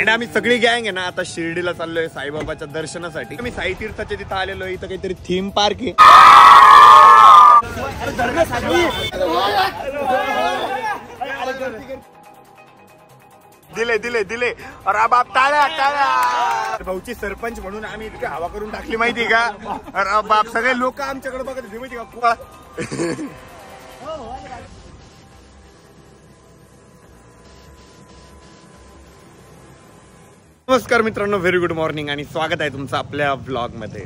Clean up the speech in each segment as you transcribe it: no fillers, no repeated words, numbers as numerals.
आणि आम्ही सगळी गँग आहे ना आता शिर्डीला चाललोय साईबाबाच्या दर्शनासाठी. आम्ही साई तीर्थाच्या तिथं आलेलो. इथं काहीतरी थीम पार्क आहे. दिले दिले दिले. अरे बाप टाळ्या टाळ्या. भाऊची सरपंच म्हणून आम्ही इतकी हवा करून टाकली माहिती का. अरे बाप सगळे लोक आमच्याकडे बघत होते माहिती का. नमस्कार मित्रांनो, व्हेरी गुड मॉर्निंग आणि स्वागत आहे तुमचं आपल्या व्लॉग मध्ये.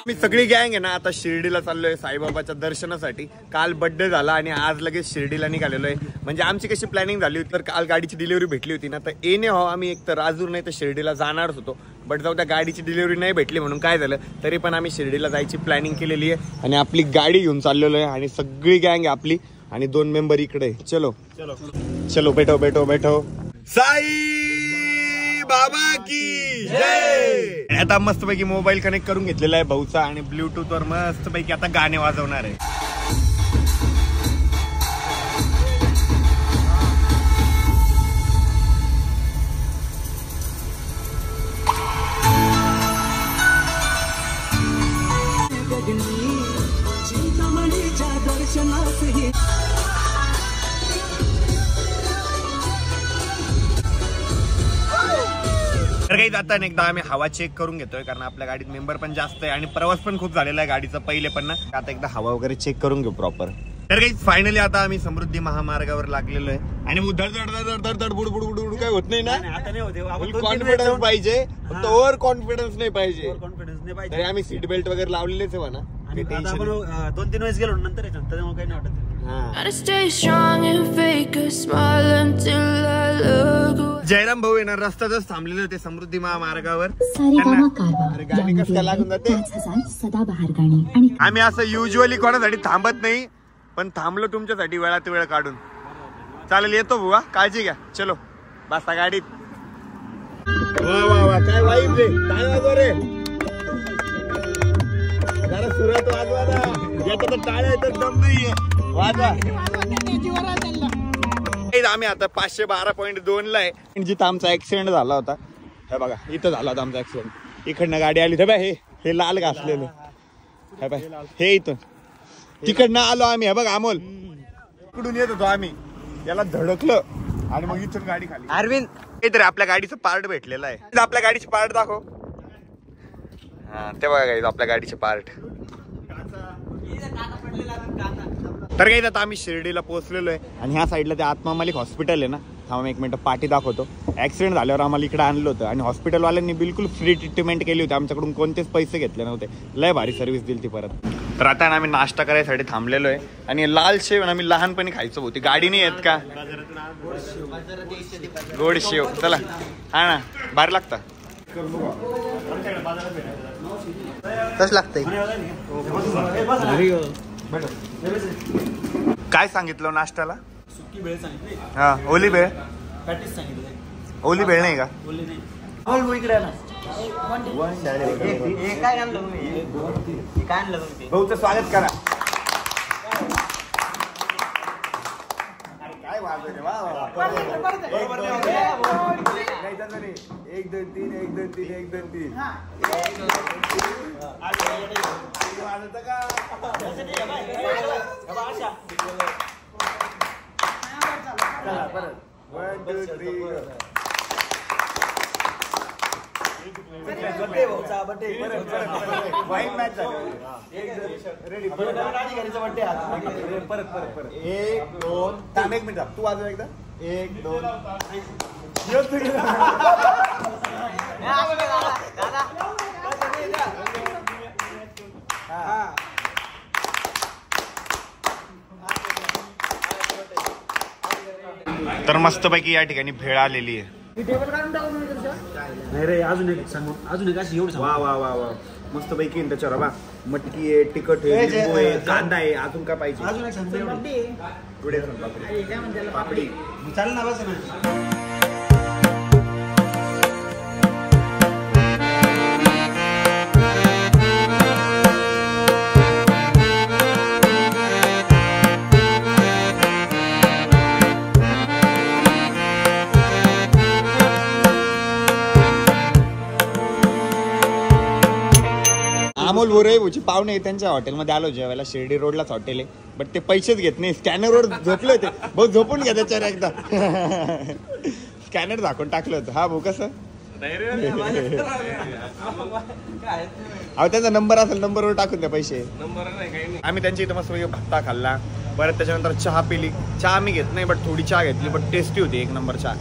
मी सगळी गँग आहे ना आता शिर्डीला चाललोय साईबाबाच्या दर्शनासाठी. काल बर्थडे झाला आणि आज लगेच शिर्डीला निघालेलो आहे. म्हणजे आमची कशी प्लॅनिंग झाली होती तर काल गाडीची डिलिव्हरी भेटली होती ना, तर येणे हो आम्ही एक तर राजूर नाही तर शिर्डीला जाणारच होतो. बट जाऊ त्या गाडीची डिलिव्हरी नाही भेटली म्हणून काय झालं तरी पण आम्ही शिर्डीला जायची प्लॅनिंग केलेली आहे आणि आपली गाडी घेऊन चाललेलो आहे आणि सगळी गँग आहे आपली आणि 2 मेंबर इकडे. चलो चलो चलो बैठो बैठो बैठो. साई बाबा की जय. आता मस्तपैकी मोबाईल कनेक्ट करून घेतलेला आहे भाऊचा आणि ब्लूटूथ वर मस्तपैकी आता गाणे वाजवणार आहे. तर काही जाता एकदा आम्ही हवा चेक करून घेतोय कारण आपल्या गाडीत मेंबर पण जास्त आहे आणि प्रवास पण खूप झालेला आहे गाडीचा पहिले पण ना. आता एकदा हवा वगैरे चेक करून घेऊ प्रॉपर. तर काही फायनली आता आम्ही समृद्धी महामार्गावर लागलेलो आहे आणि धड धड धड धड धड बुड बुड बुड काय होत नाही ना. आता नाही होते. कॉन्फिडन्स पाहिजे, फक्त ओव्हर कॉन्फिडन्स नाही पाहिजे. तरी आम्ही सीट बेल्ट वगैरे लावलेलेच आहे ना. 2-3 वेळेस गेलो नंतर त्याच्यामुळे काही नाही वाटत. जयराम भाऊ येणार रस्त्यातच थांबलेले होते समृद्धी महामार्गावर. गाडी कसं काय लागून जाते. आम्ही असं युजली कोणासाठी थांबत नाही पण थांबलो तुमच्यासाठी वेळात वेळ काढून. चालेल येतो बुवा, काळजी घ्या. चलो बसा गाडीत. वा वा वा काय वाईब रे. काय वाजव रे जरा सुरत वाजवा ना. याच्या तर टाळ्या येतात दम नाहीये. वाजवा. आम्ही आता 512.2 ला आहे जिथं आमचा ऍक्सिडेंट झाला होता. हे बघा इथं झाला होता आमचा ऍक्सिडेंट. इकडनं गाडी आली हे बाय. हे लाल घासलेलं हे बाय. हे इथं तिकडनं आलो आम्ही. हे बघा अमोल इकडून येत होतो आम्ही. याला धडकलं आणि मग इथून गाडी खाली. अरविंद काहीतरी आपल्या गाडीचं पार्ट भेटलेलं आहे. आपल्या गाडीचे पार्ट दाखव. हा ते बघा काही आपल्या गाडीचे पार्ट. तर काही आता आम्ही शिर्डीला पोहोचलेलो आहे आणि ह्या साईडला ते आत्मा मालिक हॉस्पिटल आहे ना. थांबा एक मिनिट पाठी दाखवतो. ऍक्सिडेंट झाल्यावर आम्हाला इकडे आणलं होतं आणि हॉस्पिटलवाल्यांनी बिलकुल फ्री ट्रीटमेंट केली होती. आमच्याकडून कोणतेच पैसे घेतले नव्हते. लय भारी सर्व्हिस दिली ती परत. तर आता आम्ही नाश्ता करायसाठी थांबलेलो आहे आणि लाल शेव आम्ही लहानपणी खायचो होती. गाडी नाही येत का गोड शेव. चला हा ना भारी लागतं. कसं लागतंय. काय सांगितलं नाश्त्याला. सुकी भेळ सांगितली. हा ओली भेळ. पॅटीस सांगितलं. ओली भेळ नाही का. ओली नाही. बोल इकडे ना. काय आणलं तुम्ही. काय आणलं तुम्ही. भाऊचं स्वागत करा. काय वाजवते. वा वा 1 2 3 1 2 3 1 2 3. वाईन मॅच झाली. रेडी परत 1 2 थांब 1 मिनिट. तू वाजव एकदा. 1 2 तर मस्तपैकी या ठिकाणी भेळ आलेली आहे. नाही रे अजून एक सांगू. अजून एक अशी एवढं. वा वा वा वा मस्तपैकी त्याच्यावर बा मटकी आहे, तिखट आहे, लिंबू आहे, कांदा आहे. अजून काय पाहिजे. अजून एक सांगतो. पापडी चालेल ना. बस ना. रवी पाहुणे त्यांच्या हॉटेलमध्ये आलो जेवायला. शिर्डी रोडलाच हॉटेल आहे, बट ते पैसेच घेत नाही. स्कॅनरवर झोपले होते भाऊ, झोपून घ्या त्याच्यावर एकदा. स्कॅनर झाकून टाकलं होतं. हा भाऊ कसं अहो त्यांचा नंबर असेल, नंबरवर टाकून द्या पैसे. आम्ही त्यांच्या इथं मस्त भत्ता खाल्ला. परत त्याच्यानंतर चहा पिली. चहा मी घेत नाही, बट थोडी चहा घेतली, बट टेस्टी होती, एक नंबर चहा.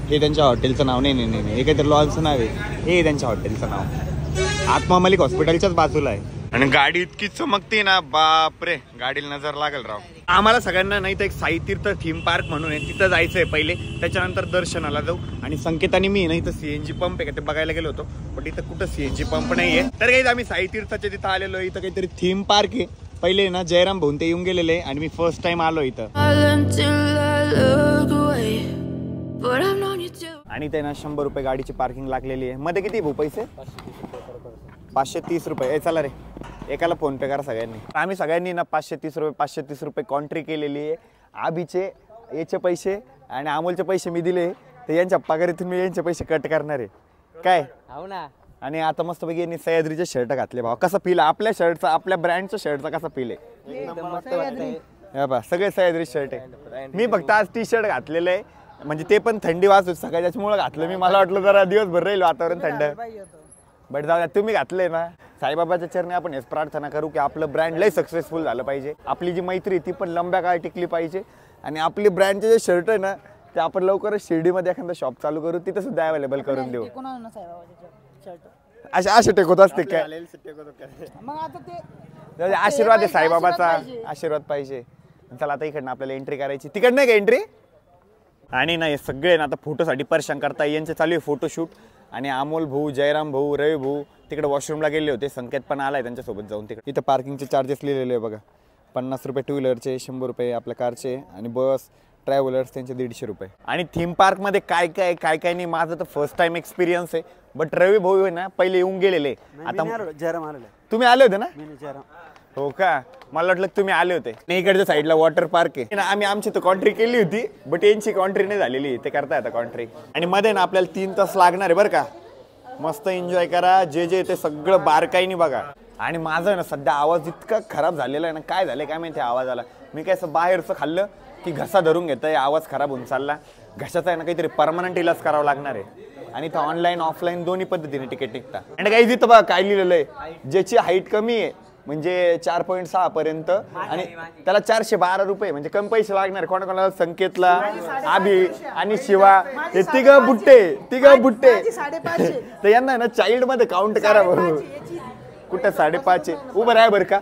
हे त्यांच्या हॉटेलचं नाव नाही नाही नाही हे काहीतरी लॉन्सचं नाव आहे. हे त्यांच्या हॉटेलचं नाव आत्मा मलिक हॉस्पिटलच्याच बाजूला आहे. आणि गाडी इतकी चमकते ना, बापरे, गाडीला नजर लागल राव. आम्हाला सगळ्यांना नाही तर एक साई तीर्थ थीम पार्क म्हणून आहे, तिथं जायचंय पहिले. त्याच्यानंतर दर्शनाला जाऊ. आणि संकेत आणि मी नाही तर सीएनजी पंप आहे का ते बघायला गेलो होतो, पण इथं कुठं सीएनजी पंप नाहीये. तर काही आम्ही साई तीर्थच्या तिथं आलेलो. इथं काहीतरी थीम पार्क आहे. पहिले ना जयराम भाऊन ते येऊन गेलेले आणि मी फर्स्ट टाइम आलो इथं. आणि ते ना 100 रुपये गाडीची पार्किंग लागलेली आहे. मध्ये किती भाऊ पैसे? 530 रुपये. चला रे, एकाला फोन पे करा सगळ्यांनी. आम्ही सगळ्यांनी ना 530 रुपये कॉन्ट्री केलेली आहे. आबीचे याचे पैसे आणि अमोलचे पैसे मी दिले, तर यांच्या पगारीतून मी यांचे पैसे कट करणार आहे काय. हो ना. आणि आता मस्तपैकी यांनी सह्याद्रीचे शर्ट घातले. भाऊ कसा फील आपल्या शर्टचा, आपल्या ब्रँडच्या शर्टचा कसा फील आहे? बा सगळे सह्याद्री शर्ट आहे. मी फक्त आज टी शर्ट घातलेलं आहे, म्हणजे ते पण थंडी वाजत सकाळी, त्याच्यामुळे घातलं मी. मला वाटलं जरा दिवसभर राहील वातावरण थंड, बट जाऊ द्या. तुम्ही घातलंय ना. साईबाबाच्या चरणी आपण हेच प्रार्थना करू की आपलं ब्रँड लय सक्सेसफुल झालं पाहिजे. आपली जी मैत्री ती पण लंब्या काळ टिकली पाहिजे. आणि आपली ब्रँडचे जे शर्ट आहे ना ते आपण लवकरच शिर्डीमध्ये एखादा शॉप चालू करू, तिथं सुद्धा अवेलेबल करून देऊ. असे टेकवत असते काय? आशीर्वाद आहे साईबाबाचा, आशीर्वाद पाहिजे. चला आता इकडनं आपल्याला एंट्री करायची. तिकडं नाही का एंट्री? आणि नाही सगळे ना आता फोटोसाठी परेशान करता. यांचे चालू आहे फोटोशूट. आणि अमोल भाऊ, जयराम भाऊ, रवी भाऊ तिकडे वॉशरूमला गेले होते. संकेत पण आलाय त्यांच्यासोबत जाऊन. तिकडे इथं पार्किंगचे चार्जेस लिहिलेले आहे बघा. 50 रुपये टू व्हीलरचे, 100 रुपये आपल्या कारचे, आणि बस ट्रॅव्हलर्स त्यांचे 150 रुपये. आणि थीम पार्कमध्ये काय काय नाही, माझं तर फर्स्ट टाइम एक्सपिरियन्स आहे. बट रवी भाऊ आहे ना पहिले येऊन गेलेले. आता जयराम आलेला. तुम्ही आले होते ना? जयराम. हो का, मला वाटलं तुम्ही आले होते. नाही, इकडच्या साईडला वॉटर पार्क आहे. आम्ही आमची तर कॉन्ट्री केली होती, बट यांची कॉन्ट्री नाही झालेली. ते करता येतं कॉन्ट्री. आणि मध्ये ना आपल्याला 3 तास लागणार आहे बरं का. मस्त एन्जॉय करा. जे ते सगळं बारकाईने बघा. आणि माझं ना सध्या आवाज इतका खराब झालेला आहे ना, काय झालं काय माहिती आवाजाला. मी काय असं बाहेरचं खाल्लं की घसा धरून घेतोय, आवाज खराब होऊन चालला. घशाचा आहे ना काहीतरी परमनंट इलाज करावा लागणार आहे. आणि इथं ऑनलाईन ऑफलाईन दोन्ही पद्धतीने तिकीट निघतात. आणि काही तिथं बघा काय लिहिलेलं आहे, ज्याची हाईट कमी आहे म्हणजे 4.6 पर्यंत आणि त्याला 412 रुपये म्हणजे कमी पैसे लागणार. कोणाकोणाला संकेतला, आभी आणि शिवा हे तिघ बुट्टे तर यांना ना चाइल्ड मध्ये काउंट करा. बरोबर कुठं 5.5 उभं राहा बरं का.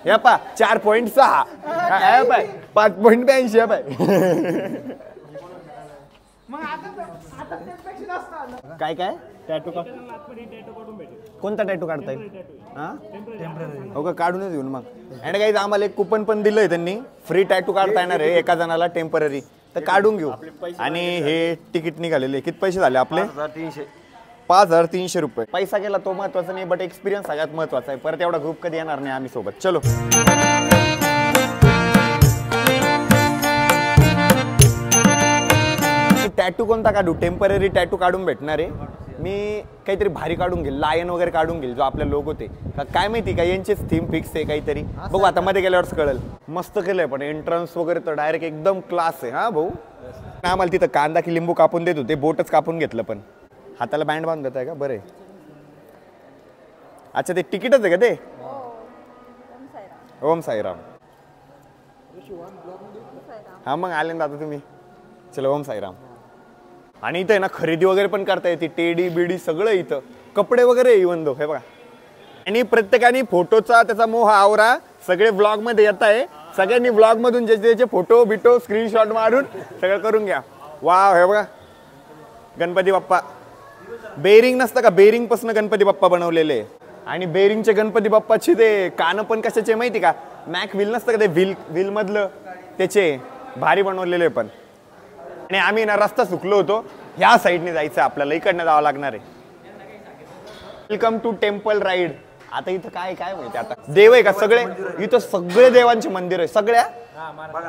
या पा 4.6 पाय 5.82 पाय. काय काय टॅटू का? कोणता टॅटू काढता येईल? हो का, काढूनच घेऊन मग. आणि काही आम्हाला एक कुपन पण दिलंय त्यांनी, फ्री टॅटू काढता येणार आहे एका जणाला टेम्पररी, तर काढून घेऊ. आणि हे तिकीट निघालेले किती पैसे झाले आपले? 5300 रुपये. पैसा गेला तो महत्वाचा नाही, बट एक्सपिरियन्स सगळ्यात महत्वाचा आहे. परत एवढा ग्रुप कधी येणार नाही आम्ही सोबत. चलो टॅटू कोणता काढू? टेम्पररी टॅटू काढून भेटणार आहे. मी काहीतरी भारी काढून घेईल, लायन वगैरे काढून घेईल जो आपल्या लोगो ते. काय माहिती का यांचेच थीम फिक्स आहे काहीतरी. बघू आता मध्ये गेल्यावरच कळेल. मस्त केलंय पण एंट्रन्स वगैरे तर डायरेक्ट एकदम क्लास आहे. हा भाऊ, आम्हाला तिथं कांदा की लिंबू कापून देत होते, बोटच कापून घेतलं. पण हाताला बँड बांधून देत आहे का? बरं. अच्छा ते तिकीटच आहे का ते? ओम साईराम. हा मग आले ना आता तुम्ही. चलो ओम साईराम. आणि इथं आहे ना खरेदी वगैरे पण करता येते. टेडी बिडी सगळं इथं, कपडे वगैरे इवन दो हे बघा. आणि प्रत्येकाने फोटोचा त्याचा मोह आवरा. सगळे ब्लॉग मध्ये येत आहे. सगळ्यांनी ब्लॉग मधून ज्याचे फोटो बिटो स्क्रीनशॉट मारून सगळं करून घ्या. वाव, हे बघा गणपती बाप्पा. बेरिंग नसतं का, बेरिंग पासून गणपती बाप्पा बनवलेले. आणि बेरिंगचे गणपती बाप्पाचे ते कान पण कशाचे माहिती का? मॅक व्हील नसतं का ते व्हील मधलं, त्याचे भारी बनवलेले. पण आणि आम्ही ना रस्ता चुकलो होतो, ह्या साईडने जायचं आपल्याला, इकडनं जावं लागणार आहे. Welcome to temple ride. आता इथं काय काय माहिती आता देव आहे का? सगळे इथं सगळे देवांचे मंदिर आहे. सगळ्या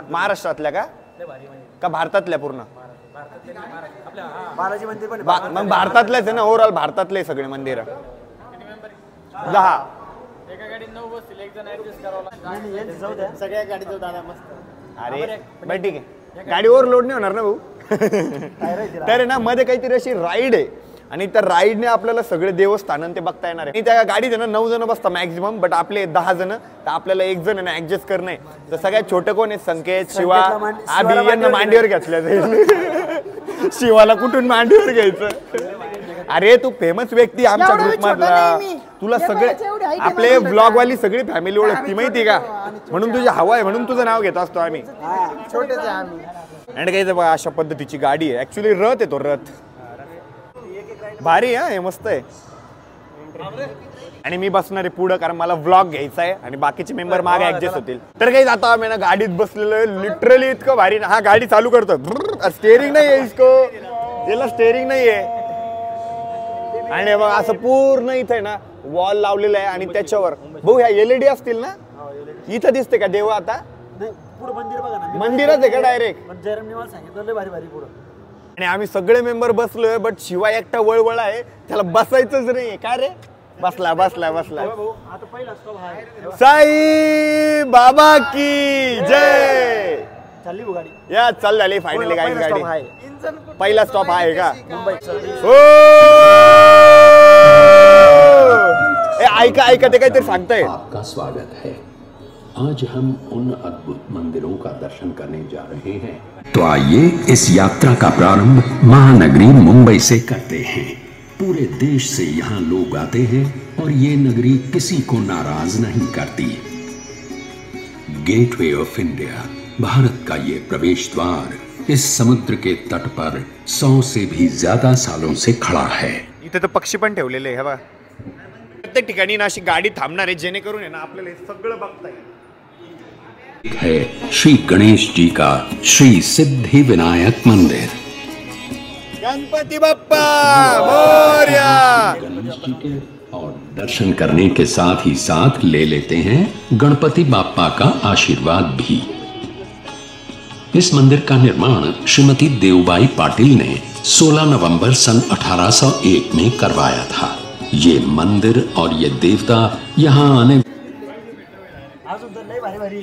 महाराष्ट्रातल्या का भारतातल्या? पूर्ण मग भारतातल्याच आहे ना, ओव्हरऑल भारतातले सगळे मंदिर. 10 एका गाडीत 9 बसतील, एक जण ऍडजस्ट करावं नाही, यांचं जाऊ द्या. सगळ्या गाडीत जाऊ दादा मस्त. अरे बरं ठीक आहे, गाडी ओव्हरलोड नाही होणार ना भाऊ. तर आहे ना मध्ये काहीतरी अशी राईड आहे आणि त्या राईडने आपल्याला सगळे देवस्थान ते बघता येणार आहे. त्या गाडीत आहे ना 9 जण बसतात मॅक्झिमम, बट आपले 10 जण, तर आपल्याला एक जण आहे ना ऍडजस्ट करणं आहे. तर सगळ्यात छोटं कोण आहे? संकेत, शिवा, आबी यांना मांडीवर घेतल्या जाईल. शिवाला कुठून मांडीवर घ्यायचं? अरे तू फेमस व्यक्ती आमच्या ग्रुप मधला, तुला सगळे आपले ब्लॉग वाली सगळी फॅमिली ओळखती माहिती का, म्हणून तुझी हवा आहे म्हणून तुझं नाव घेत असतो आम्ही. छोटेच आहे आम्ही. आणि काही बघा अशा पद्धतीची गाडी आहे. ऍक्च्युली रथ आहे तो, रथ भारी आहे, मस्त आहे. आणि मी बसणार आहे पुढं, कारण मला व्लॉग घ्यायचा आहे आणि बाकीचे मेंबर मागे ऍडजस्ट होतील. तर काही आता आम्ही ना गाडीत बसलेलो आहे, लिटरली इतकं भारी ना. हा गाडी चालू करतो, स्टेअरिंग नाही आहे इसको, याला स्टेअरिंग नाही आहे. आणि बघ असं पूर्ण इथे ना वॉल लावलेलं आहे आणि त्याच्यावर भाऊ ह्या LED असतील ना, इथं दिसते का देव? आता पुढं मंदिर बघा ना, मंदिरात आहे का डायरेक्ट? पण जयरामने मला सांगितलं लय भारी भारी पुढं. आणि आम्ही सगळे मेंबर बसलोय, बट शिवा एकटा वळवळ आहे, त्याला बसायचंच नाही. काय रे? बसला बसला बसला. आता पहिला स्टॉप आहे, साई बाबा की जय. चालली गाडी. या चाल झाली फायनली गाडी. गाडी पहिला स्टॉप आहे का? मुंबई. हो ऐका ऐका, ते काहीतरी सांगताय. आपका स्वागत है। आज हम उन अद्भुत मंदिरों का दर्शन करने जा रहे हैं। तो आइए इस यात्रा का प्रारंभ महानगरी मुंबई से करते हैं। पूरे देश से यहाँ लोग आते हैं और ये नगरी किसी को नाराज नहीं करती। गेटवे ऑफ इंडिया, भारत का ये प्रवेश द्वार इस समुद्र के तट पर 100 से भी ज्यादा सालों से खड़ा है। इथे तर पक्षी पण ठेवलेले आहे बघा. प्रत्येक ठिकाणी ना अशी गाडी थांबणार आहे, जेणेकरून आहे ना आपल्याला हे सगळं बघता येईल. है श्री गणेश जी का श्री सिद्धि विनायक मंदिर। गणपति बप्पा मोरया। गणेश जी के और दर्शन करने के साथ ही साथ ले लेते हैं गणपति बाप्पा का आशीर्वाद भी। इस मंदिर का निर्माण श्रीमती देवबाई पाटिल ने 16 नवंबर सन 1801 में करवाया था। ये मंदिर और ये देवता यहाँ आने अजून तर लय भारी भारी.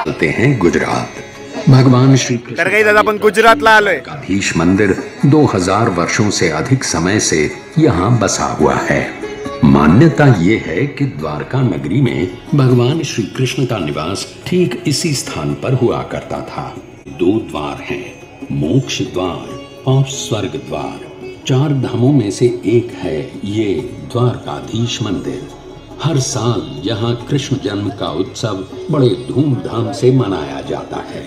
चलते हैं गुजरात। भगवान श्री तर काही दादा आपण गुजरातला आलोय. द्वारकाधीश मंदिर 2000 वर्षों से अधिक समय से यहाँ बसा हुआ है। मान्यता ये है कि द्वारका नगरी में भगवान श्री कृष्ण का निवास ठीक इसी स्थान पर हुआ करता था। 2 द्वार हैं, मोक्ष द्वार और स्वर्ग द्वार। 4 धामों में से एक है ये द्वारकाधीश मंदिर। हर साल यहाँ कृष्ण जन्म का उत्सव बड़े धूमधाम से मनाया जाता है।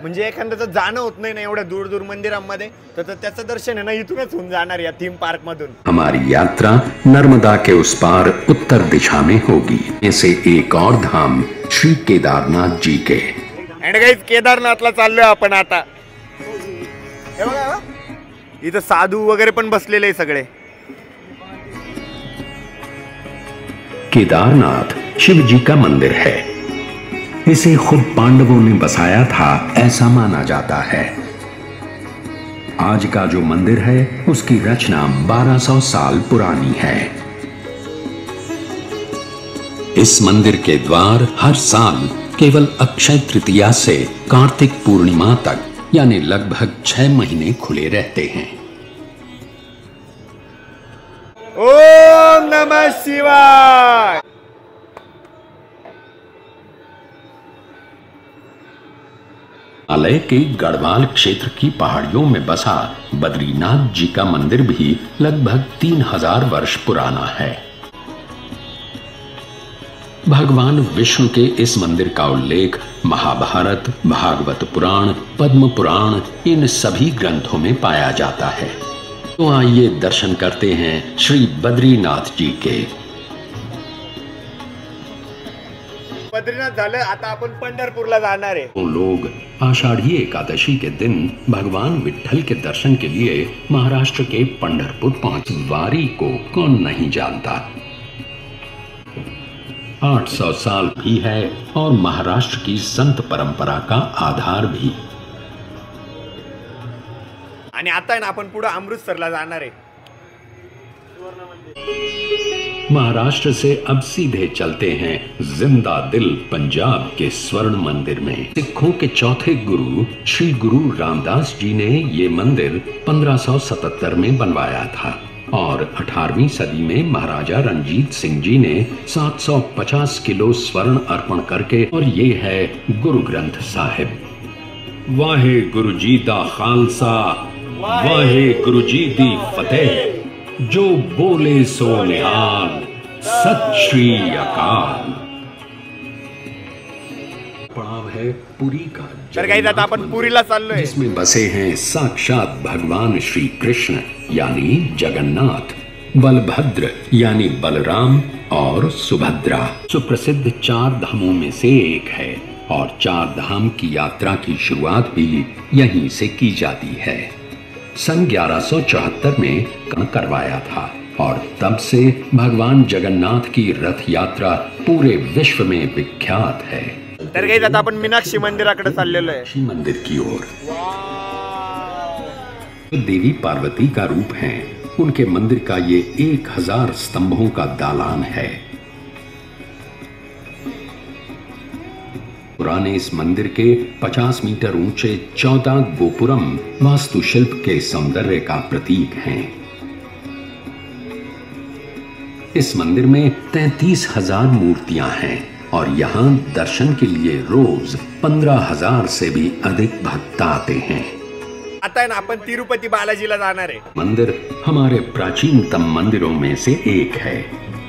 म्हणजे एखाद्याचं जाणं होत नाही ना एवढ्या दूर दूर मंदिरांमध्ये, तर त्याचं दर्शन आहे ना इथूनच होऊन जाणार या थीम पार्क मधून. हमारी यात्रा नर्मदा के उस पार उत्तर दिशा में होगी। ऐसे एक और धाम श्री केदारनाथ जी के। एंड गाइस केदारनाथला चाललोय आपण आता. हे बघा इथं साधू वगैरे पण बसलेले आहे सगळे. केदारनाथ शिव जी का मंदिर है। इसे खुद पांडवों ने बसाया था ऐसा माना जाता है। आज का जो मंदिर है उसकी रचना 1200 साल पुरानी है। इस मंदिर के द्वार हर साल केवल अक्षय तृतीया से कार्तिक पूर्णिमा तक यानी लगभग 6 महीने खुले रहते हैं। ओम नमः शिवाय. हिमालय के गढ़वाल क्षेत्र की पहाड़ियों में बसा बद्रीनाथ जी का मंदिर भी लगभग 3000 वर्ष पुराना है। भगवान विष्णु के इस मंदिर का उल्लेख महाभारत, भागवत पुराण, पद्म पुराण इन सभी ग्रंथों में पाया जाता है। तो आइए दर्शन करते हैं श्री बद्रीनाथ जी के। बद्रीनाथ झालं, आता आपण पंढरपूरला जाणार आहे. तो लोग आषाढ़ी एकादशी के दिन भगवान विठ्ठल के दर्शन के लिए महाराष्ट्र के पंढरपुर पहुंच। वारी को कौन नहीं जानता। 800 साल भी है और महाराष्ट्र की संत परंपरा का आधार भी। आणि आता आहे ना आपण पुढे अमृतसरला जाणार आहे। महाराष्ट्र से अब सीधे चलते हैं जिंदा दिल पंजाब के स्वर्ण मंदिर में। सिखों के चौथे गुरु श्री गुरु रामदास जी ने ये मंदिर 1577 में बनवाया था और 18वीं सदी में महाराजा रणजीत सिंह जी ने 750 किलो स्वर्ण अर्पण करके, और ये है गुरु ग्रंथ साहिब। वाहे गुरु जी दा खालसा, वाहे गुरु जी दी फतेह, जो बोले सो निहाल, सत श्री अकाल। पड़ाव है पुरी का, तर काही आता आपण पुरीला चाललोय, जिसमें बसे हैं साक्षात भगवान श्री कृष्ण यानी जगन्नाथ, बलभद्र यानी बलराम और सुभद्रा। सुप्रसिद्ध 4 धामों में से एक है और 4 धाम की यात्रा की शुरुआत भी यहीं से की जाती है। सन 1174 में करवाया था और तब से भगवान जगन्नाथ की रथ यात्रा पूरे विश्व में विख्यात है। तर काही आता आपण मीनाक्षी मंदिराकडे चाललेलो आहे। मीनाक्षी मंदिर की ओर देवी पार्वती का रूप है। उनके मंदिर का ये 1000 स्तंभों का दालान है। पुराने इस मंदिर के 50 मीटर ऊंचे 14 गोपुरम वास्तुशिल्प के सौंदर्य का प्रतीक हैं। इस मंदिर में 33,000 मूर्तियां हैं और यहाँ दर्शन के लिए रोज 15,000 से भी अधिक भक्त आते हैं। आता है ना अपन तिरुपति बालाजीला जाणार आहे। मंदिर हमारे प्राचीनतम मंदिरों में से एक है।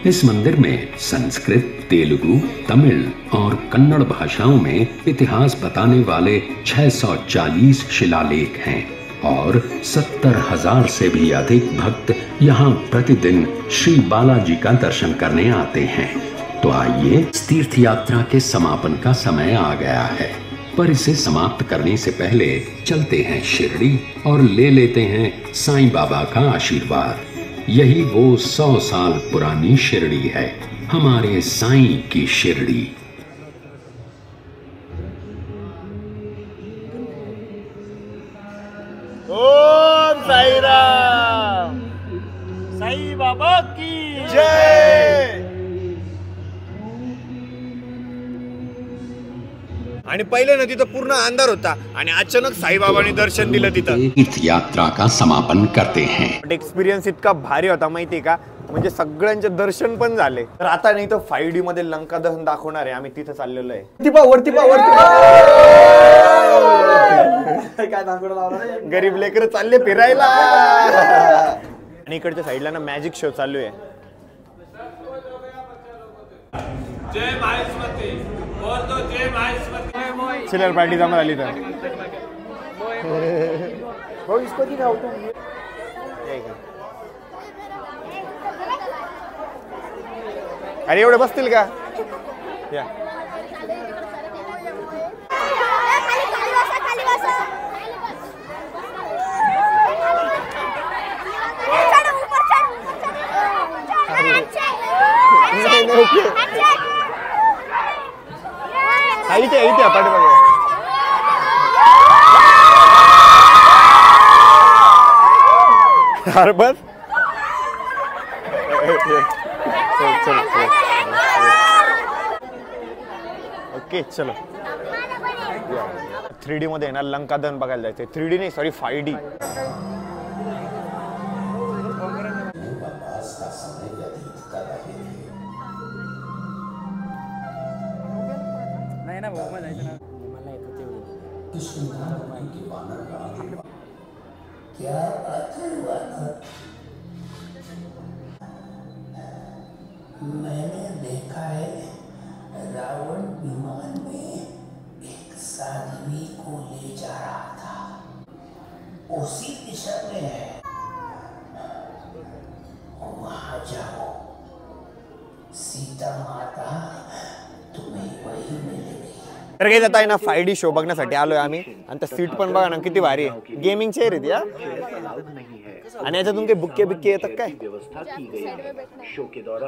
इस मंदिर में संस्कृत, तेलुगु, तमिल और कन्नड़ भाषाओं में इतिहास बताने वाले 640 शिलालेख हैं और 70,000 से भी अधिक भक्त यहाँ प्रतिदिन श्री बालाजी का दर्शन करने आते हैं। तो आइए, इस तीर्थ यात्रा के समापन का समय आ गया है, पर इसे समाप्त करने से पहले चलते हैं शिरडी और ले लेते हैं साईं बाबा का आशीर्वाद। यही वो 100 साल पुरानी शिरडी है, हमारे साईं की शिरडी। ओम साई राम, साई बाबा की जय। आणि पहिले ना तिथं पूर्ण अंधार होता आणि अचानक साईबाबांनी दर्शन दिलं तिथं। तीर्थ यात्रा का समापन करते हैं। एक्सपिरियन्स इतका भारी होता माहितीये का, म्हणजे सगळ्यांचे दर्शन पण झाले। तर आता नाही तर 5D मध्ये लंका दहन दाखवणार आहे, आम्ही तिथे चाललेलो आहे। वरती पा काय दाखवलं लावला गरीब लेकर चालले फिरायला। आणि इकडच्या साईडला ना मॅजिक शो चालू आहे। जय माहेश्वरी बोल दो, जय माहेश्वरी। चिलर पार्टी जमा झाली तर हो इसको दी ना अरे एवढे बसतील का? या इथे पाठी बघा। अरे बस ओके चलो। 3D मध्ये ना लंका दहन बघायला जायचंय। 3D नाही सॉरी 5D। नाही ना भाऊ मला जायचं ना, मला येतं मैंने देखा है रावण विमान में एक साध्वी को ले जा रहा था, उसी दिशा में है, वहां जाओ, सीता माता तुम्हें वही मिलेगी। तर काही जाता आहे ना 5D शो बघण्यासाठी आलोय आम्ही आणि त्या सीट पण बघा ना किती भारी आहे. गेमिंग चेअर आहे ती. आणि याच्यातून काही बुक्के बिक्के येतात काय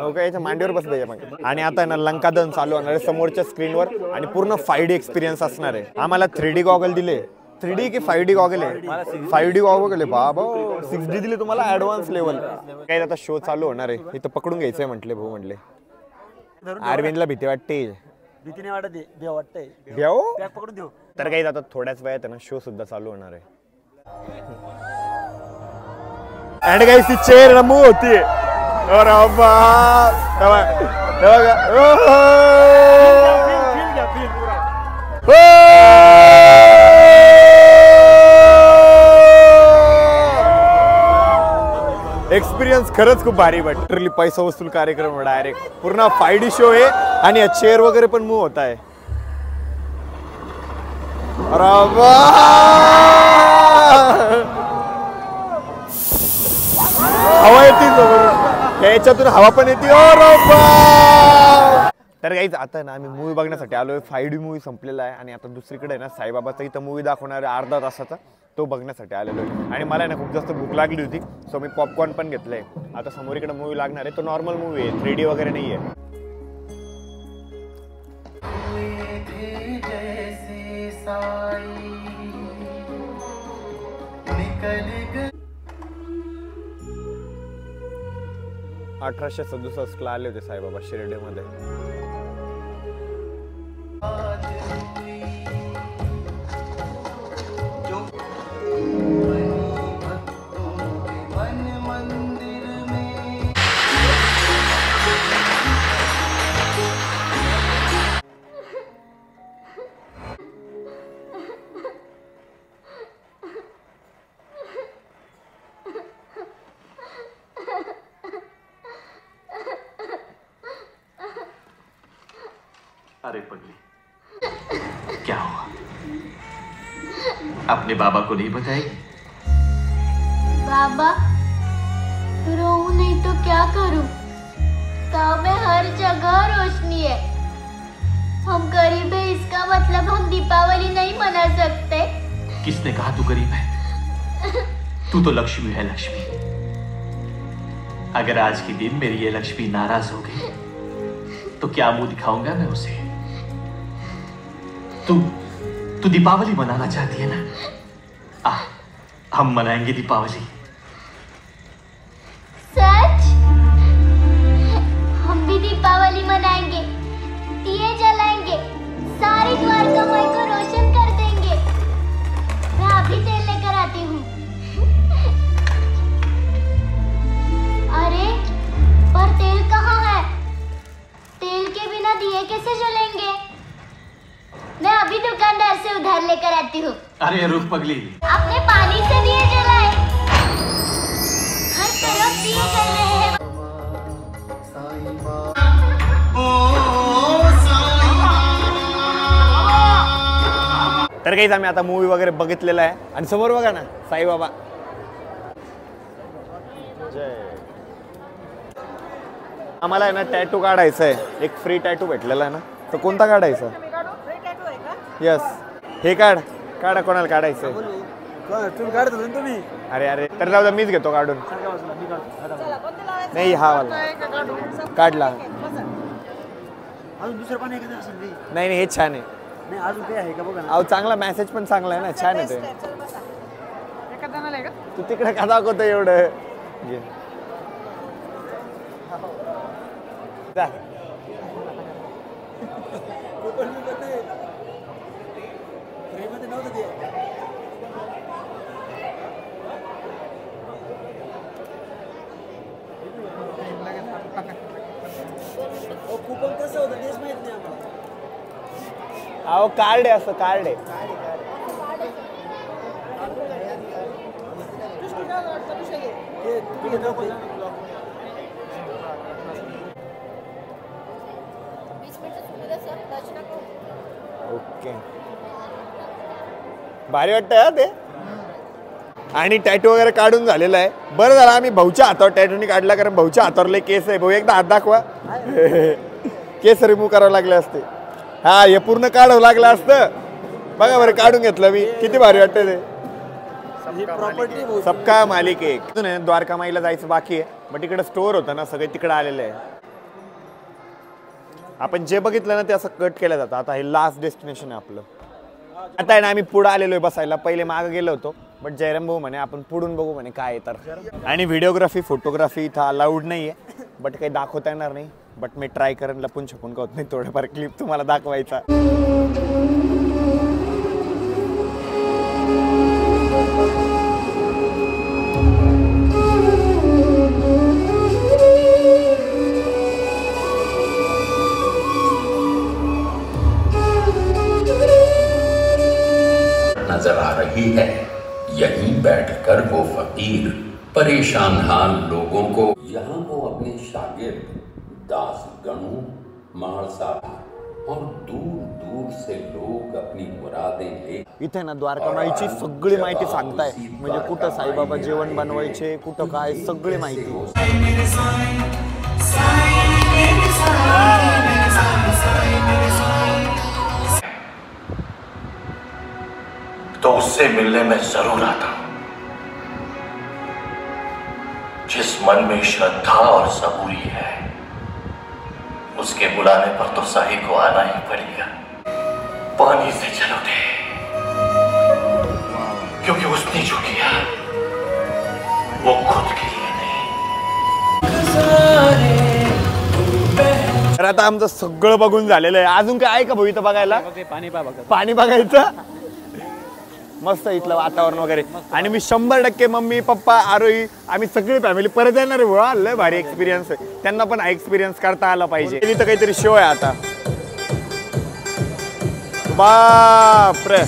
हो काय याच्या मांडीवर बसलोय आपण. आणि आता ना लंकादहन चालू होणार आहे समोरच्या स्क्रीनवर आणि पूर्ण 5D एक्सपिरियन्स असणार आहे. आम्हाला 3D गॉगल दिले. 3D की 5D गॉगल आहे? 5D गॉगल आहे बाबा. 6D दिली तुम्हाला ऍडव्हान्स लेवल. काही आता शो चालू होणार आहे इथं पकडून घ्यायचंय म्हटले भाऊ म्हटले. अरविंदला भीती वाटते. भीतीने वाटत देव वाटतंय देव पकडून देऊ. तर काही आता थोड्याच वेळात ना शो सुद्धा चालू होणार आहे. आणि काही ती चेअर ना मूव होतीये. एक्सपिरियन्स खरंच खूप भारी बट लिटरली पैसा वसूल कार्यक्रम डायरेक्ट पूर्ण 5D शो आहे आणि चेअर वगैरे पण मूव होत आहे. हवा येते याच्यातून हवा पण येते. तर काहीच आता ना आम्ही मूवी बघण्यासाठी आलोय. 5D मूवी संपलेला आहे आणि आता दुसरीकडे ना साईबाबाचा इथं मूवी दाखवणार आहे अर्धा तासाचा तो बघण्यासाठी आलेलो आहे. आणि मला ना खूप जास्त भूक लागली होती सो मी पॉपकॉर्न पण घेतलंय. आता समोर इकडे मूवी लागणार आहे. तो नॉर्मल मूवी आहे 3D वगैरे नाही आहे. « 1867 ला आले होते साईबाबा शिर्डीमध्ये. अरे पगली क्या हुआ? अपने बाबा को नहीं बताएगी? बाबा रो नहीं तो क्या करूं? गाँव में हर जगह रोशनी है. हम गरीब है इसका मतलब हम दीपावली नहीं मना सकते. किसने कहा तू गरीब है? तू तो लक्ष्मी है लक्ष्मी. अगर आज के दिन मेरी ये लक्ष्मी नाराज हो गई तो क्या मुंह दिखाऊंगा मैं उसे? तू दीपावली मनाना चाहती है ना? हम मनाएंगे दीपावली. सच? हम भी दीपावली मनाएंगे. दिए जलाएंगे. सारी द्वारकामाई को रोशन कर देंगे. मैं अभी तेल लेकर आती हूँ. अरे पर तेल कहाँ है? तेल के बिना दिए कैसे जलेंगे? मैं अभी दुकानदार से उधार लेकर आती हूँ. अरे रुक पगली. आपने पानी से दिए जलाए. हर तरफ दिए जल रहे हैं. तर काहीच आम्ही आता मूवी वगैरे बघितलेला आहे आणि समोर बघा ना साईबाबा. आम्हाला आहे ना टॅटू काढायचा आहे. एक फ्री टॅटू भेटलेला आहे ना तर कोणता काढायचा? यस हे काढा कोणाला काढायचं? तुम्ही काढत होता तुम्ही. अरे अरे तर जाऊ मीच घेतो काढून. नाही हा वाला काढला. अजून दुसरं पण आहे असेल. नाही नाही हे छान आहे. नाही अजून काही आहे का बघा. अहो चांगला मेसेज पण चांगला आहे ना. छान आहे ते. तू तिकडे का दाखवतो एवढं? जा. कुपन कसं होतं तेच माहित नाही आम्हाला. अहो कार्ड आहे असं कार्ड आहे. ओके भारी वाटतंय ते. आणि टॅटू वगैरे काढून झालेला आहे. बरं झालं आम्ही भाऊच्या हातावर टॅटूनी काढला कारण भाऊच्या हातावर लय केस आहे. भाऊ एकदा हात दाखवा. केस रिमूव्ह करावे लागले असते. हा हे पूर्ण काढावं लागलं असतं. बघा बरं काढून घेतलं मी, किती भारी वाटतं ते. सबका मालिक एक. द्वारका माईला जायचं बाकी आहे, बट इकडे स्टोअर होतं ना, सगळे तिकडे आलेले आहे. आपण जे बघितलं ना ते असं कट केलं जातं. आता हे लास्ट डेस्टिनेशन आहे आपलं. आता आहे ना आम्ही पुढे आलेलो आहे बसायला. पहिले मागे गेलो होतो, बट जयराम भाऊ म्हणे आपण पुढून बघू म्हणे काय तर. आणि व्हिडिओग्राफी फोटोग्राफी इथं अलाउड नाही आहे, बट काही दाखवता येणार नाही. बट मी ट्राय करेन लपून छपून का होत नाही थोडंफार क्लिप तुम्हाला दाखवायचा. नजर आ रही है, यहीं बैठकर वो फकीर परेशान हाल लोगों को, यहाँ वो अपने शागिर्द दास गणों, माळसा और दूर दूर से लोग अपनी मुरादें ले. इथे ना द्वारका माईची सगळी माहिती सांगताय. म्हणजे कुठं साईबाबा जेवण बनवायचे, कुठं काय, सगळी माहिती. तो उससे मिलने में जरूर आता हूं, जिस मन में श्रद्धा और सबूरी है. उसके बुलाने पर तो साही को आना ही पड़ेगा. पानी से चल उठे, क्योंकि उसने जो किया वो खुद के लिए नहीं. तर आता आमचं सगळं बघून झालेलं आहे. अजून काय आहे का भाऊ इथं बघायला? पाणी बघायचं. मस्त इथलं वातावरण वगैरे. आणि मी 100% मम्मी पप्पा आरोही आम्ही सगळी फॅमिली परत येणार आहे. बुवा लय भारी एक्सपिरियन्स आहे, त्यांना पण हा एक्सपिरियन्स करता आला पाहिजे. इथं काहीतरी शो आहे आता. बापरे.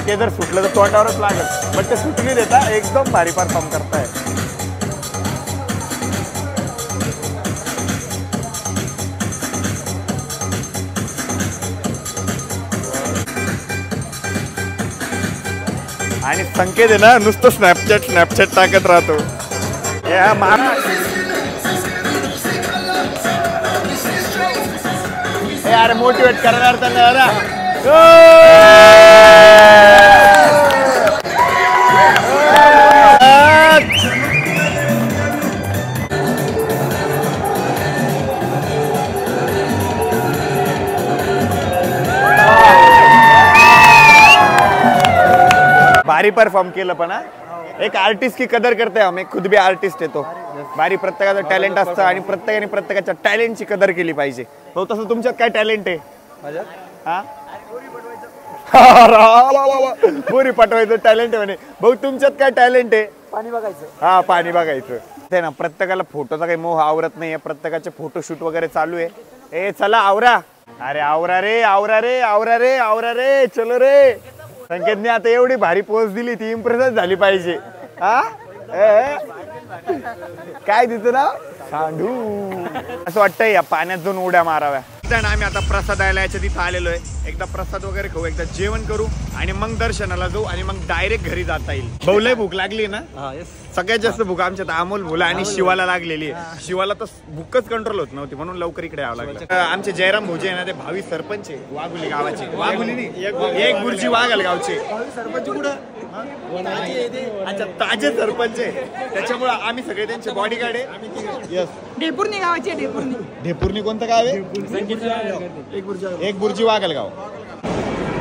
ते जर सुटलं तर तोंडावरच लागेल, बट ते सुटली देता एकदम भारी परफॉर्म करताय. आणि संकेत आहे ना नुसतं स्नॅपचॅट टाकत राहतो. अरे मोटिवेट करणार त्यांना. भारी परफॉर्म केलं पण. एक आर्टिस्ट की कदर करते हम. एक खुद भी आर्टिस्ट आहे तो. भारी प्रत्येकाचं टॅलेंट असतं आणि प्रत्येकाने प्रत्येकाच्या टॅलेंटची कदर केली पाहिजे. भाऊ तसं तुमच्यात काय टॅलेंट आहे? हा पुरी पटवायचं टॅलेंट आहे म्हणे. भाऊ तुमच्यात काय टॅलेंट आहे? पाणी बघायचं. हा पाणी बघायचं. ते ना प्रत्येकाला फोटोचा काही मोह आवरत नाहीये. प्रत्येकाचे फोटोशूट वगैरे चालू आहे. ए चला आवरा. अरे आवरा रे आवरा रे आवरा रे आवरा रे चलो रे. संकेतने आता एवढी भारी पोस्ट दिली ती इम्प्रेस झाली पाहिजे. हा काय दिसत ना सांडू. असं वाटतंय या पाण्यात जाऊन उड्या माराव्या. आम्ही आता प्रसादालयाच्या तिथं आलेलो आहे. एकदा प्रसाद वगैरे खाऊ, एकदा जेवण करू आणि मग दर्शनाला जाऊ आणि मग डायरेक्ट घरी जाता येईल. बहुलय भूक लागली ना. सगळ्यात जास्त भूक आमच्यात अमोल भुला आणि शिवाला लागलेली आहे. शिवाला तर भूकच कंट्रोल होत नव्हती म्हणून लवकर इकडे यावं लागलं. आमचे जयराम भोजे आहे ना ते भावी सरपंच आहे वाघुली गावाचे. वाघुली नाही एक बुर्जी वाघाल गावचे सरपंच. कुठं अच्छा ताजे सरपंच आहे. त्याच्यामुळे आम्ही सगळे त्यांचे बॉडीगार्ड आहे. यस ढेपुर्णी गावाची. ढेपुर्णी कोणतं गाव आहे? एक बुर्जी वाघाल गाव.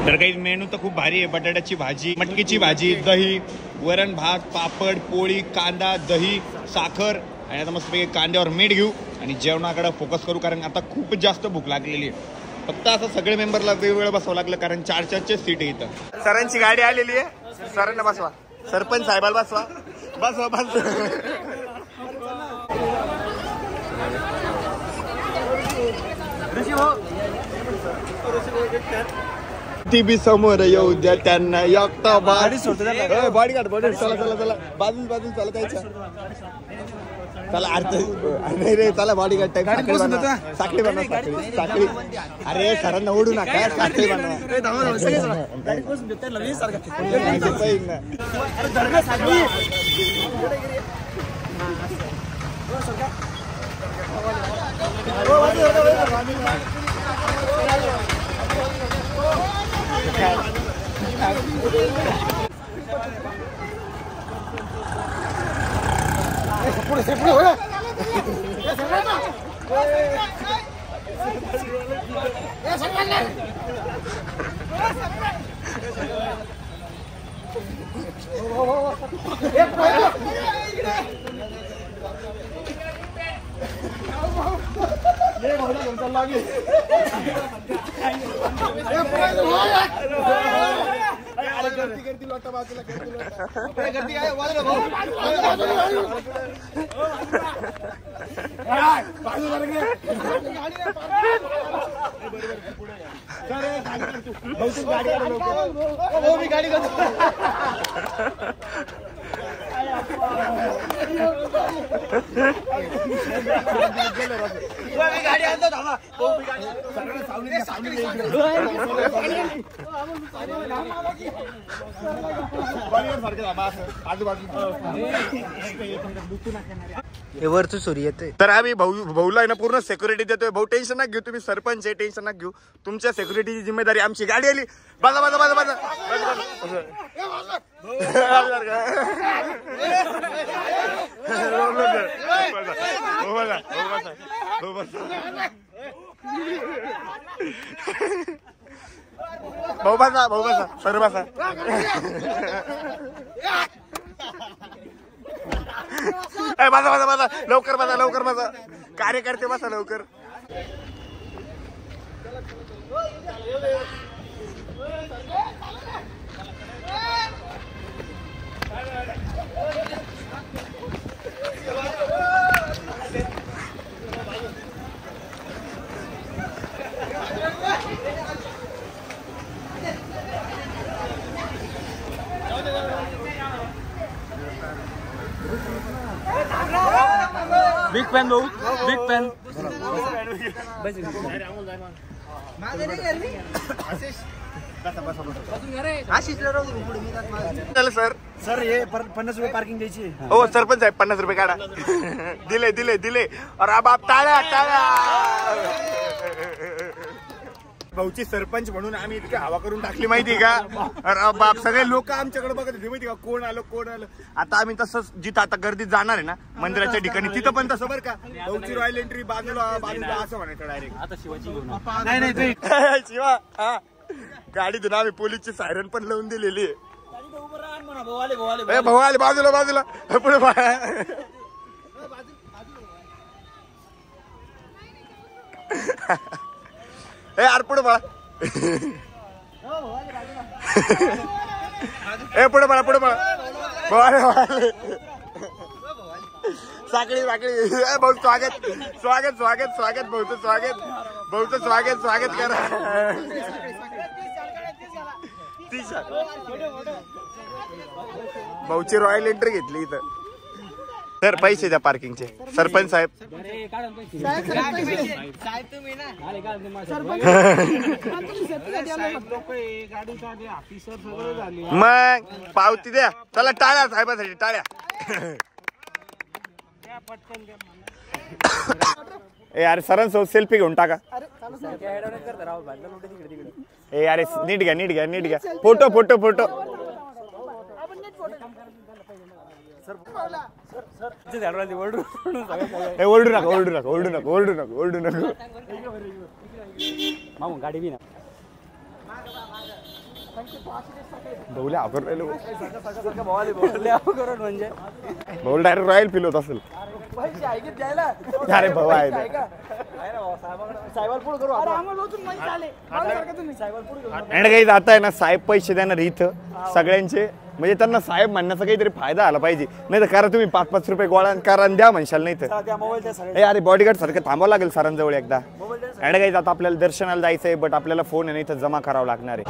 तर काही मेनू तर खूप भारी आहे. बटाट्याची भाजी, मटकीची भाजी, दही, वरण भात, पापड, पोळी, कांदा, दही, साखर आणि आता मस्तपैकी कांद्यावर मीठ घेऊ आणि जेवणाकडे फोकस करू. कारण आता खूप जास्त भूक लागलेली आहे. फक्त असं सगळे मेंबरला वेगवेगळं बसावं लागलं कारण 4-4 सीट आहे इथं. सरांची गाडी आलेली आहे. सरांना बसवा. सरपंच साहेबाला बसवा. बसवा बस. ती बी समोर येऊ द्या त्यांना एकटा बॉडीगार्ड चला चला चला बाजून बाजून चला त्याच्या चला अर्थ नाही रे चला बॉडीगार्ड टाईप साखळी बनवा साखळी अरे सरांना ओढू नका साखळी बनवा गाडी आणतो धावा वरच सूर्य येते तर आम्ही भाऊला आहे ना पूर्ण सिक्युरिटी देतोय. भाऊ टेन्शन ना घेऊ तुम्ही सरपंच आहे टेन्शन ना घेऊ तुमच्या सिक्युरिटीची जिम्मेदारी आमची. गाडी आली बाजा बाजा बाजा बाजा भाऊ बसा भाऊ बसा सर बसा बसा बसा बसा लवकर बसा लवकर बसा कार्यकर्ते बसा लवकर. बिग फॅन भाऊ बिग फॅन. सर सर हे 50 रुपये पार्किंग द्यायची. हो सरपंच साहेब 50 रुपये काढा. दिले दिले दिले. अरे बाप टाळ्या टाळ्या. भाऊची सरपंच म्हणून आम्ही इतकी हवा करून टाकली माहिती का. अरे बाप सगळे लोक आमच्याकडे बघत होते माहिती का कोण आलं कोण आलं. आता आम्ही तसंच जिथं आता गर्दीत जाणार आहे ना मंदिराच्या ठिकाणी तिथं पण तसं बरं का भाऊची रॉयल एंट्री बाजूला बाजूला असं म्हणायचं डायरेक्ट. आता शिवाजी नाही नाही शिवा हा गाडीतून आम्ही पोलीसची सायरन पण लावून दिलेली आहे. भाऊ आले बाजूला बाजूला पुढे ए यार पुढे बळा ए पुढे बळा पुढे बळा साखळी साखळी. भाऊ स्वागत स्वागत स्वागत स्वागत भाऊचं स्वागत भाऊचं स्वागत स्वागत करा. भाऊची रॉयल एंट्री घेतली इथं. सर पैसे द्या पार्किंगचे. सरपंच साहेब मग पावती द्या. चला टाळ्या साहेबासाठी टाळ्या. अरे सरांसोबत सेल्फी घेऊन टाका. ए अरे नीट घ्या नीट घ्या नीट घ्या. Photo photo photo. ओरडू नका ओरडू नका ओरडू नका ओरडू नका ओरडू नका. गाडी बी ना भाऊला आवर राहिलो म्हणजे भाऊ डायरेक्ट रॉयल फील होत असेल. अरे भाऊ आहे काही जात आहे ना साहेब पैसे देणार इथं सगळ्यांचे म्हणजे त्यांना साहेब म्हणण्याचा काहीतरी फायदा आला पाहिजे. नाही तर करा तुम्ही 5-5 रुपये गोळा करा द्या म्हणशाल. नाही तर अरे बॉडीगार्ड सारखं थांबावं लागेल सरांजवळ एकदा. ॲड गाईज आता आपल्याला दर्शनाला जायचं आहे, बट आपल्याला फोन आहे ना इथं जमा करावा लागणार आहे.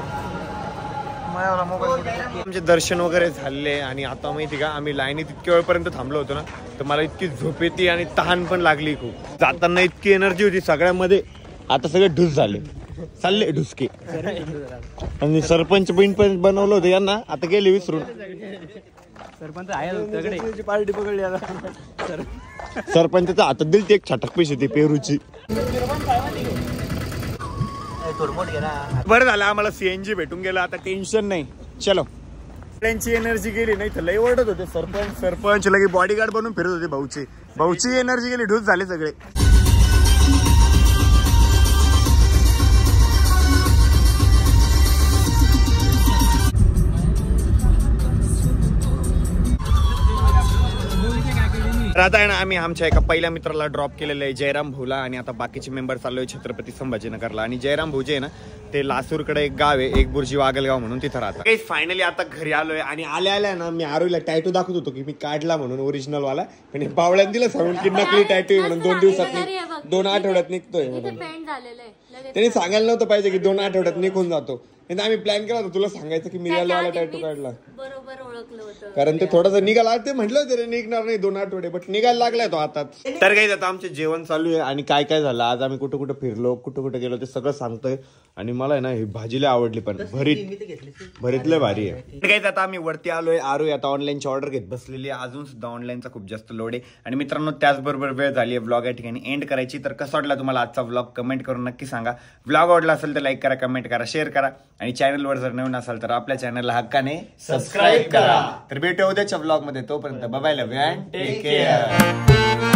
आमचे दर्शन वगैरे झाले आणि आता माहिती का आम्ही लाईनीत इतक्या वेळपर्यंत थांबलो होतो ना, तर मला इतकी झोप येते आणि तहान पण लागली खूप. जाताना इतकी एनर्जी होती सगळ्यामध्ये, आता सगळे ढुस झाले, चालले ढुसके. आणि सरपंच पण बनवलं होतं यांना, आता गेले विसरून. पार्टी पकडली आता. सरपंचाच्या हातात दिली ती एक छटक पैसे ती पेरूची. बरं झालं आम्हाला सीएनजी भेटून गेलं, आता टेन्शन नाही. चलो, त्यांची एनर्जी गेली नाही तर लई ओरडत होते सरपंच लगे बॉडीगार्ड बनून फिरत होते. भाऊची एनर्जी गेली, ढूस झाले सगळे. आता आहे ना आम्ही आमच्या एका पहिल्या मित्राला ड्रॉप केलेलं आहे, जयराम भाऊला. आणि आता बाकीचे मेंबर चाललोय छत्रपती संभाजीनगरला. आणि जयराम भाऊ जे आहे ना ते लासूरकडे एक गाव आहे, एक बुर्जी वागलगाव म्हणून, तिथं राहतात. काही फायनली आता घरी आलोय आणि आल्या ना मी आरोहीला टॅटू दाखवत होतो की मी काढला म्हणून ओरिजिनल वाला, पण पावळ्यात दिलं सांगून की नकली टॅटू म्हणून 2 दिवसात 2 आठवड्यात निघतोय म्हणून. त्यांनी सांगायला नव्हतं पाहिजे की 2 आठवड्यात निघून जातो. आम्ही प्लॅन केला होता तुला सांगायचं की मी वाला टॅटू काढला, बरोबर ओळखलं होतं. कारण ते थोडंसं निघाला. ते म्हटलं होते रे निघणार नाही 2 आठवडे, बट निघायला लागलाय तो आता. तर काही आता आमचे जेवण चालू आहे आणि काय काय झालं आज, आम्ही कुठं कुठं फिरलो, कुठं कुठं गेलो ते सगळं सांगतोय. आणि मला आहे ना ही भाजीला आवडली, पण भरीतलं भारी आहे. काही आता आम्ही वरती आलोय. आरोही आता ऑनलाईनची ऑर्डर घेत बसलेली आहे. अजून सुद्धा ऑनलाईनचा खूप जास्त लोड आहे. आणि मित्रांनो त्याचबरोबर वेळ झाली आहे व्लॉग या ठिकाणी एंड करायची. तर कसा वाटला तुम्हाला आजचा व्लॉग कमेंट करून नक्की सांगा. व्लॉग आवडला असेल तर लाईक करा, कमेंट करा, शेअर करा. आणि चॅनलवर जर नवीन असाल तर आपल्या चॅनलला हक्काने सबस्क्राईब करा. तर भेटू उद्याच्या व्लॉग मध्ये, तोपर्यंत bye bye, love you and take care.